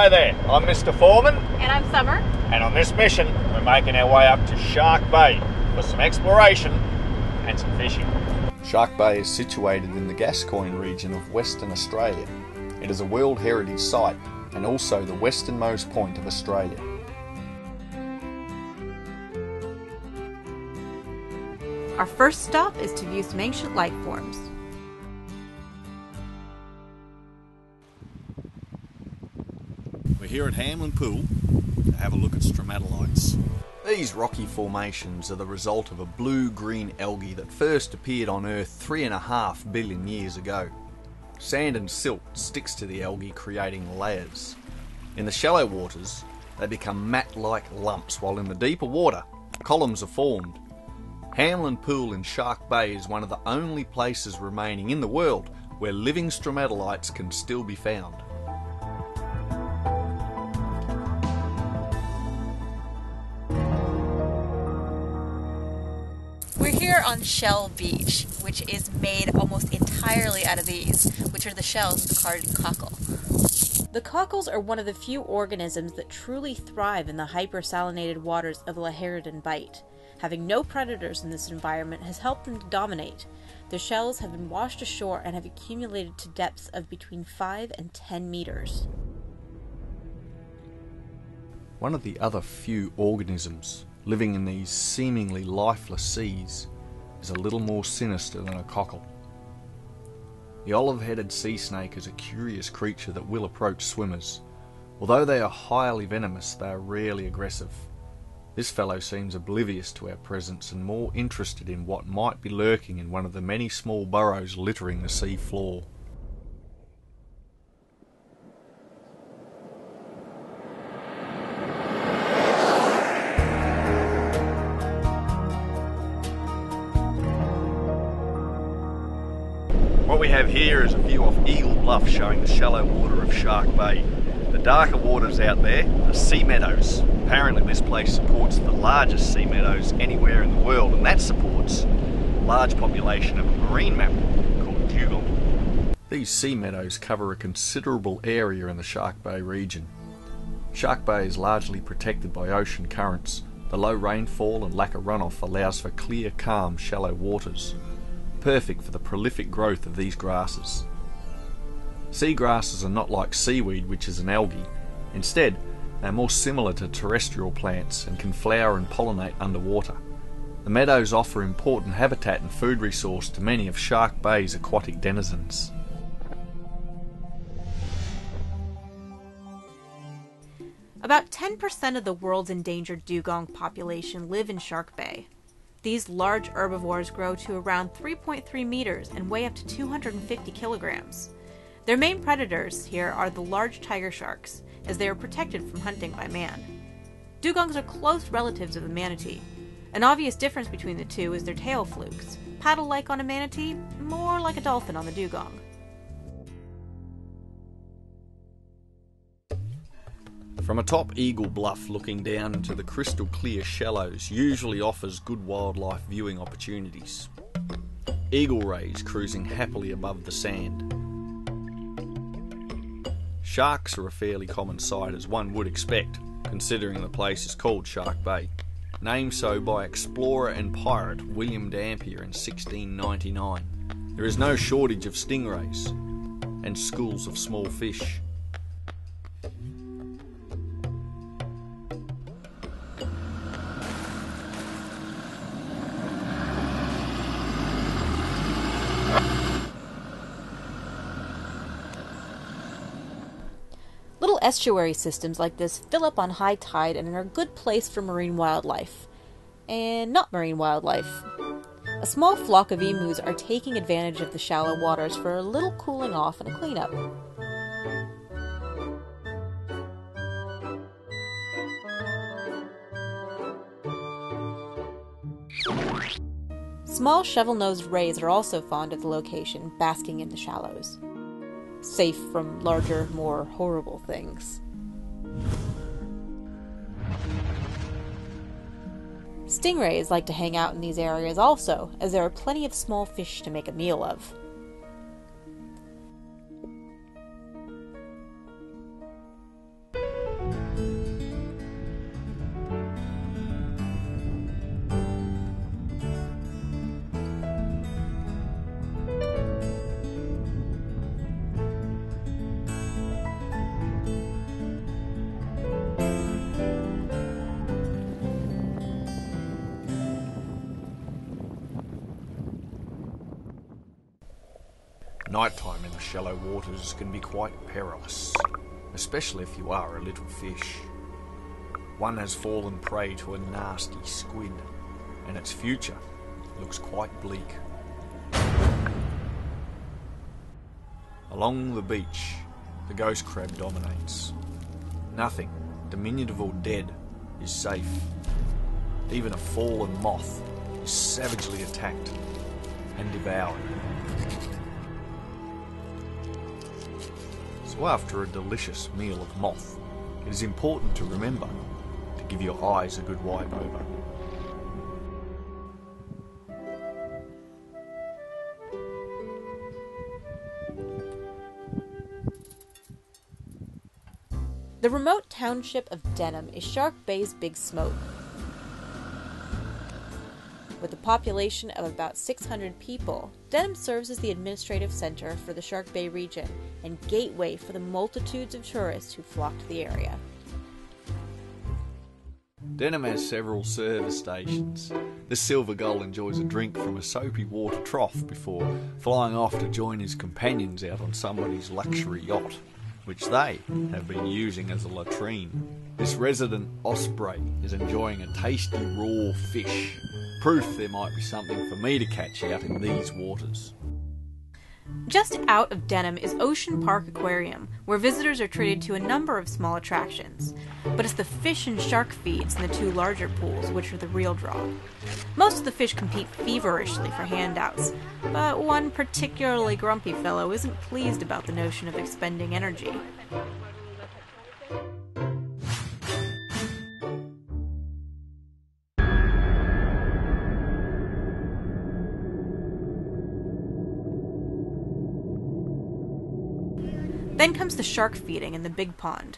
Hi there, I'm Mr. Foreman. And I'm Summer. And on this mission, we're making our way up to Shark Bay for some exploration and some fishing. Shark Bay is situated in the Gascoyne region of Western Australia. It is a World Heritage Site and also the westernmost point of Australia. Our first stop is to view some ancient life forms. We're here at Hamlin Pool to have a look at stromatolites. These rocky formations are the result of a blue-green algae that first appeared on Earth 3.5 billion years ago. Sand and silt sticks to the algae, creating layers. In the shallow waters, they become mat-like lumps, while in the deeper water, columns are formed. Hamlin Pool in Shark Bay is one of the only places remaining in the world where living stromatolites can still be found. We're here on Shell Beach, which is made almost entirely out of these, which are the shells of the carded cockle. The cockles are one of the few organisms that truly thrive in the hypersalinated waters of the Laharidan Bight. Having no predators in this environment has helped them to dominate. Their shells have been washed ashore and have accumulated to depths of between 5 and 10 meters. One of the other few organisms living in these seemingly lifeless seas is a little more sinister than a cockle. The olive-headed sea snake is a curious creature that will approach swimmers. Although they are highly venomous, they are rarely aggressive. This fellow seems oblivious to our presence and more interested in what might be lurking in one of the many small burrows littering the sea floor. What we have here is a view off Eagle Bluff showing the shallow water of Shark Bay. The darker waters out there are sea meadows. Apparently this place supports the largest sea meadows anywhere in the world, and that supports a large population of a marine mammal called dugong. These sea meadows cover a considerable area in the Shark Bay region. Shark Bay is largely protected by ocean currents. The low rainfall and lack of runoff allows for clear, calm, shallow waters, perfect for the prolific growth of these grasses. Seagrasses are not like seaweed, which is an algae. Instead, they are more similar to terrestrial plants and can flower and pollinate underwater. The meadows offer important habitat and food resource to many of Shark Bay's aquatic denizens. About 10% of the world's endangered dugong population live in Shark Bay. These large herbivores grow to around 3.3 meters and weigh up to 250 kilograms. Their main predators here are the large tiger sharks, as they are protected from hunting by man. Dugongs are close relatives of the manatee. An obvious difference between the two is their tail flukes. Paddle-like on a manatee, more like a dolphin on the dugong. From atop Eagle Bluff, looking down into the crystal clear shallows usually offers good wildlife viewing opportunities. Eagle rays cruising happily above the sand. Sharks are a fairly common sight, as one would expect, considering the place is called Shark Bay, named so by explorer and pirate William Dampier in 1699. There is no shortage of stingrays and schools of small fish. Little estuary systems like this fill up on high tide and are a good place for marine wildlife. And not marine wildlife. A small flock of emus are taking advantage of the shallow waters for a little cooling off and a cleanup. Small shovel-nosed rays are also fond of the location, basking in the shallows. Safe from larger, more horrible things. Stingrays like to hang out in these areas also, as there are plenty of small fish to make a meal of. Nighttime in the shallow waters can be quite perilous, especially if you are a little fish. One has fallen prey to a nasty squid, and its future looks quite bleak. Along the beach, the ghost crab dominates. Nothing, diminutive or dead, is safe. Even a fallen moth is savagely attacked and devoured. So after a delicious meal of moth, it is important to remember to give your eyes a good wipe over. The remote township of Denham is Shark Bay's big smoke. With a population of about 600 people, Denham serves as the administrative center for the Shark Bay region and gateway for the multitudes of tourists who flock to the area. Denham has several service stations. The silver gull enjoys a drink from a soapy water trough before flying off to join his companions out on somebody's luxury yacht, which they have been using as a latrine. This resident osprey is enjoying a tasty raw fish, proof there might be something for me to catch out in these waters. Just out of Denham is Ocean Park Aquarium, where visitors are treated to a number of small attractions. But it's the fish and shark feeds in the two larger pools which are the real draw. Most of the fish compete feverishly for handouts, but one particularly grumpy fellow isn't pleased about the notion of expending energy. Then comes the shark feeding in the big pond.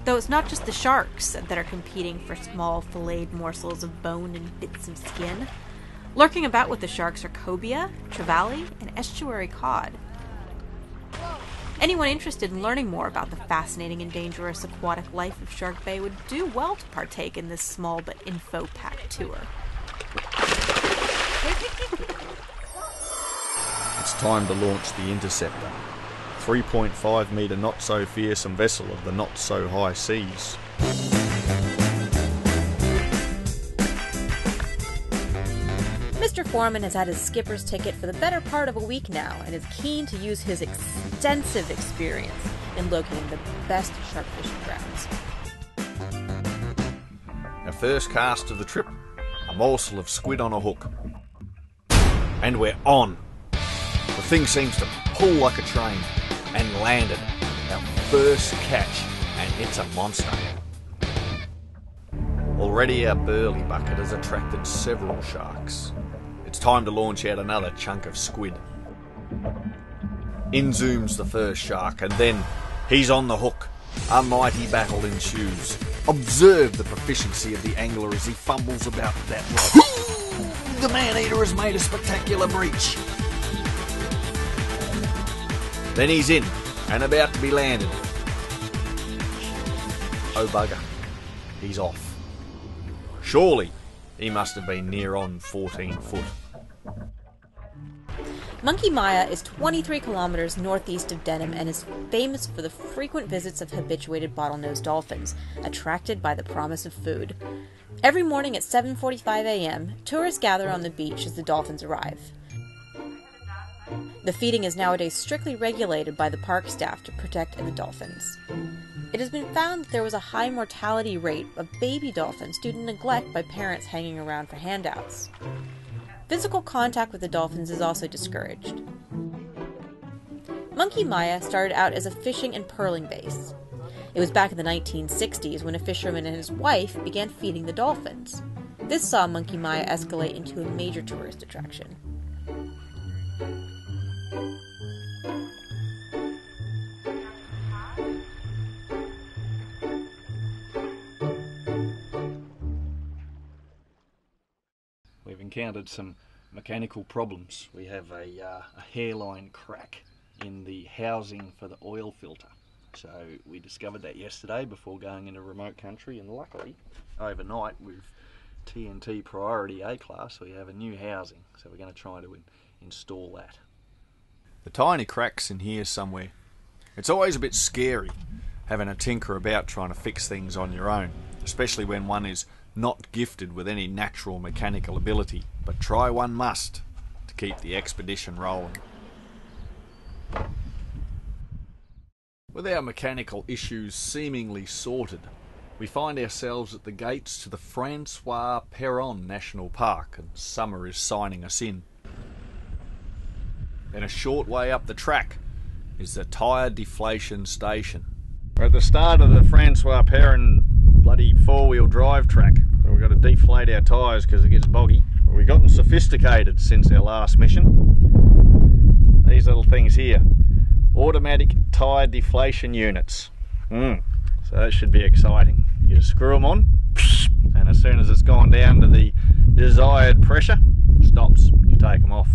Though it's not just the sharks that are competing for small filleted morsels of bone and bits of skin. Lurking about with the sharks are cobia, trevally, and estuary cod. Anyone interested in learning more about the fascinating and dangerous aquatic life of Shark Bay would do well to partake in this small but info-packed tour. It's time to launch the Interceptor, 3.5 metre not-so-fearsome vessel of the not-so-high seas. Mr. Foreman has had his skipper's ticket for the better part of a week now and is keen to use his extensive experience in locating the best shark fishing grounds. Our first cast of the trip, a morsel of squid on a hook. And we're on! The thing seems to pull like a train, and landed. Our first catch, and it's a monster. Already our burley bucket has attracted several sharks. It's time to launch out another chunk of squid. In zooms the first shark, and then he's on the hook. A mighty battle ensues. Observe the proficiency of the angler as he fumbles about that rod. The man-eater has made a spectacular breach. Then he's in, and about to be landed. Oh bugger, he's off. Surely, he must have been near on 14 foot. Monkey Maya is 23 kilometers northeast of Denham and is famous for the frequent visits of habituated bottlenose dolphins, attracted by the promise of food. Every morning at 7:45 a.m., tourists gather on the beach as the dolphins arrive. The feeding is nowadays strictly regulated by the park staff to protect the dolphins. It has been found that there was a high mortality rate of baby dolphins due to neglect by parents hanging around for handouts. Physical contact with the dolphins is also discouraged. Monkey Maya started out as a fishing and pearling base. It was back in the 1960s when a fisherman and his wife began feeding the dolphins. This saw Monkey Maya escalate into a major tourist attraction. We've encountered some mechanical problems. We have a hairline crack in the housing for the oil filter. So we discovered that yesterday before going into remote country, and luckily overnight with TNT Priority A class we have a new housing, so we're going to try to install that. The tiny cracks in here somewhere. It's always a bit scary having a tinker about trying to fix things on your own, especially when one is not gifted with any natural mechanical ability, but try one must to keep the expedition rolling. With our mechanical issues seemingly sorted, we find ourselves at the gates to the Francois Peron National Park, and summer is signing us in. Then a short way up the track is the Tyre Deflation station. We're at the start of the Francois Peron bloody four-wheel drive track, where we've got to deflate our tyres because it gets boggy. We've gotten sophisticated since our last mission. These little things here, automatic tyre deflation units. So that should be exciting. You just screw them on, and as soon as it's gone down to the desired pressure, it stops. You take them off.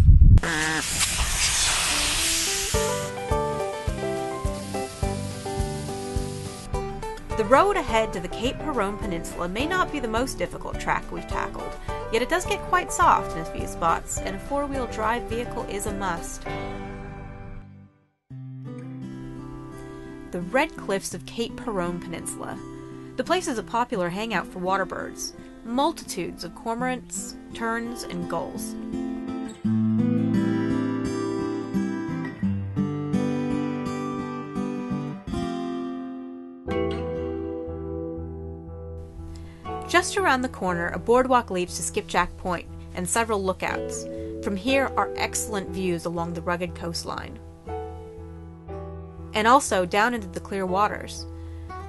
The road ahead to the Cape Peron Peninsula may not be the most difficult track we've tackled, yet it does get quite soft in a few spots, and a four-wheel drive vehicle is a must. The Red Cliffs of Cape Peron Peninsula. The place is a popular hangout for waterbirds. Multitudes of cormorants, terns, and gulls. Just around the corner, a boardwalk leads to Skipjack Point and several lookouts. From here are excellent views along the rugged coastline. And also down into the clear waters.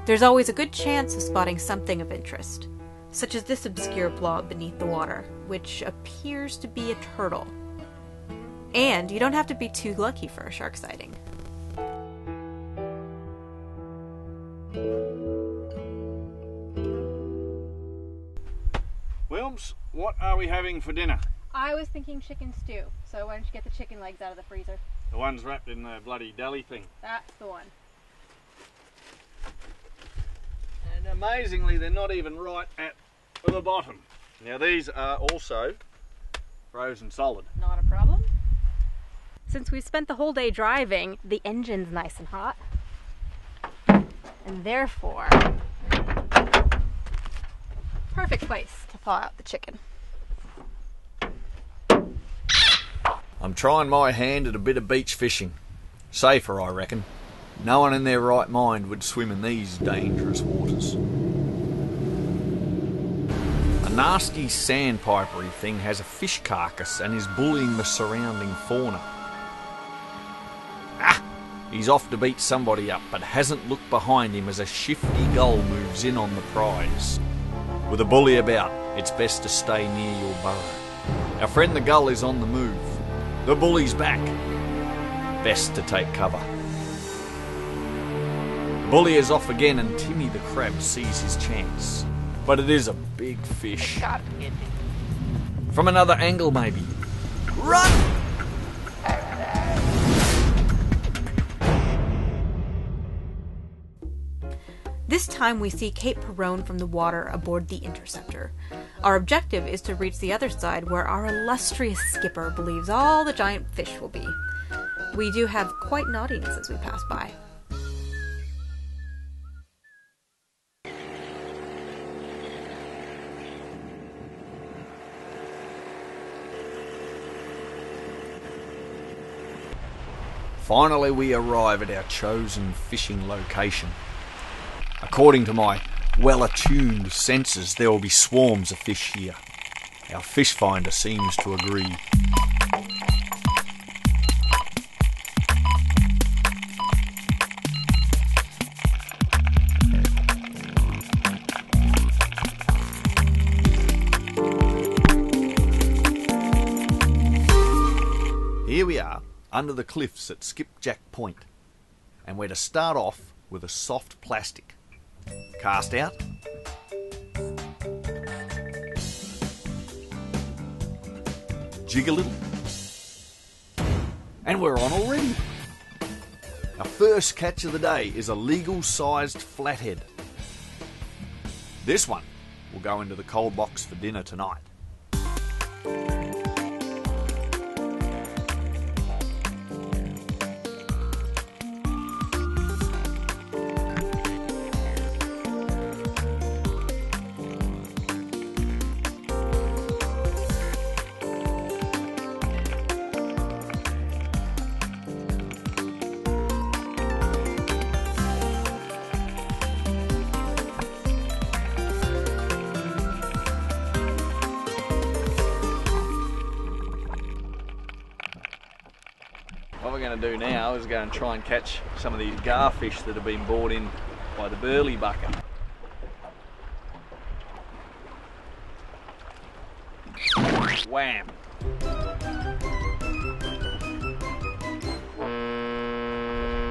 There's always a good chance of spotting something of interest, such as this obscure blob beneath the water, which appears to be a turtle. And you don't have to be too lucky for a shark sighting. Wilms, what are we having for dinner? I was thinking chicken stew, so why don't you get the chicken legs out of the freezer? The ones wrapped in the bloody deli thing. That's the one. And amazingly, they're not even right at the bottom. Now these are also frozen solid. Not a problem. Since we spent the whole day driving, the engine's nice and hot. And therefore, perfect place to thaw out the chicken. I'm trying my hand at a bit of beach fishing. Safer, I reckon. No one in their right mind would swim in these dangerous waters. A nasty sandpipery thing has a fish carcass and is bullying the surrounding fauna. He's off to beat somebody up, but hasn't looked behind him as a shifty gull moves in on the prize. With a bully about, it's best to stay near your burrow. Our friend the gull is on the move. The bully's back. Best to take cover. Bully is off again and Timmy the crab sees his chance. But it is a big fish. Gotta be. From another angle maybe. Run! This time we see Cape Peron from the water aboard the Interceptor. Our objective is to reach the other side where our illustrious skipper believes all the giant fish will be. We do have quite an audience as we pass by. Finally we arrive at our chosen fishing location. According to my well-attuned senses, there will be swarms of fish here. Our fish finder seems to agree. Here we are, under the cliffs at Skipjack Point, and we're to start off with a soft plastic. Cast out. Jig a little. And we're on already. Our first catch of the day is a legal-sized flathead. This one will go into the cold box for dinner tonight. we're going to do now is go and try and catch some of these garfish that have been brought in by the burley bucket. Wham!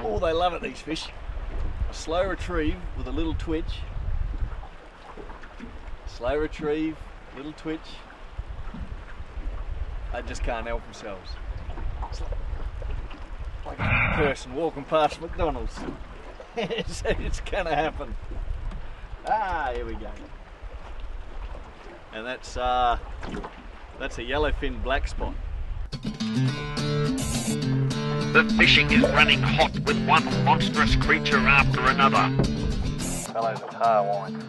Oh, they love it, these fish. A slow retrieve with a little twitch. Slow retrieve, little twitch. They just can't help themselves. It's like a person walking past McDonald's. It's gonna happen. Ah, here we go. And that's a yellowfin black spot. The fishing is running hot with one monstrous creature after another. Fellow's a Tyre wine.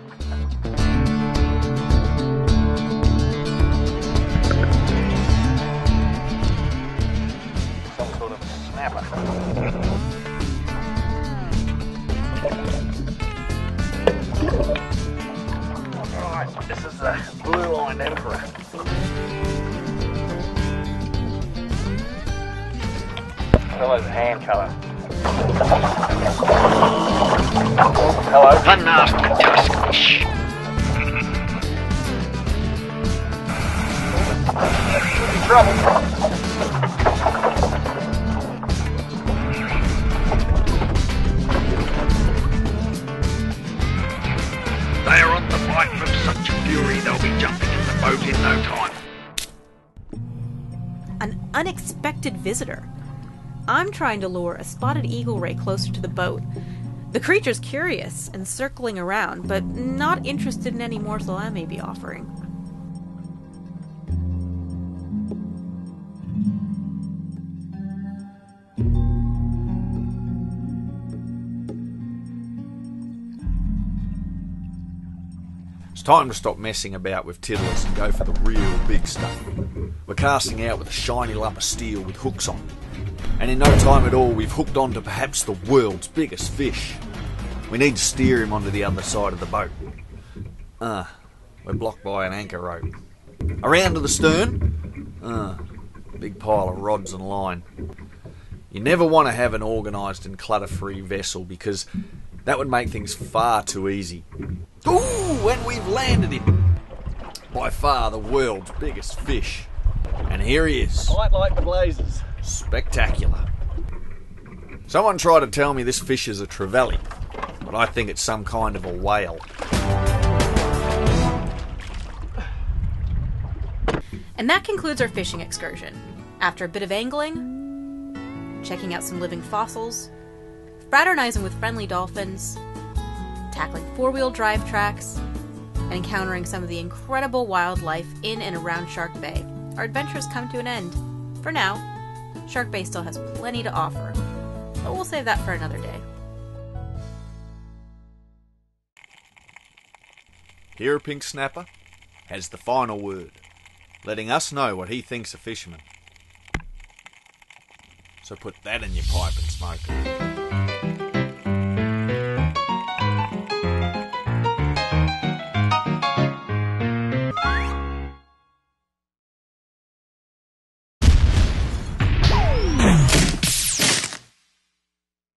Some sort of snapper. Right, this is the blue-lined emperor. Fellow's hand colour. Hello. The nasty tusk fish. In trouble. They are on the bite from such fury they'll be jumping in the boat in no time. An unexpected visitor. I'm trying to lure a spotted eagle ray closer to the boat. The creature's curious and circling around, but not interested in any morsel I may be offering. It's time to stop messing about with tiddlers and go for the real big stuff. We're casting out with a shiny lump of steel with hooks on. And in no time at all, we've hooked on to perhaps the world's biggest fish. We need to steer him onto the other side of the boat. We're blocked by an anchor rope. Around to the stern. Big pile of rods and line. You never want to have an organised and clutter-free vessel because that would make things far too easy. Ooh, and we've landed him. By far the world's biggest fish. And here he is. Light like the blazes. Spectacular. Someone tried to tell me this fish is a trevally, but I think it's some kind of a whale. And that concludes our fishing excursion. After a bit of angling, checking out some living fossils, fraternizing with friendly dolphins, tackling four-wheel drive tracks, and encountering some of the incredible wildlife in and around Shark Bay, our adventures come to an end. For now, Shark Bay still has plenty to offer, but we'll save that for another day. Here, Pink Snapper has the final word, letting us know what he thinks of fishermen. So put that in your pipe and smoke it.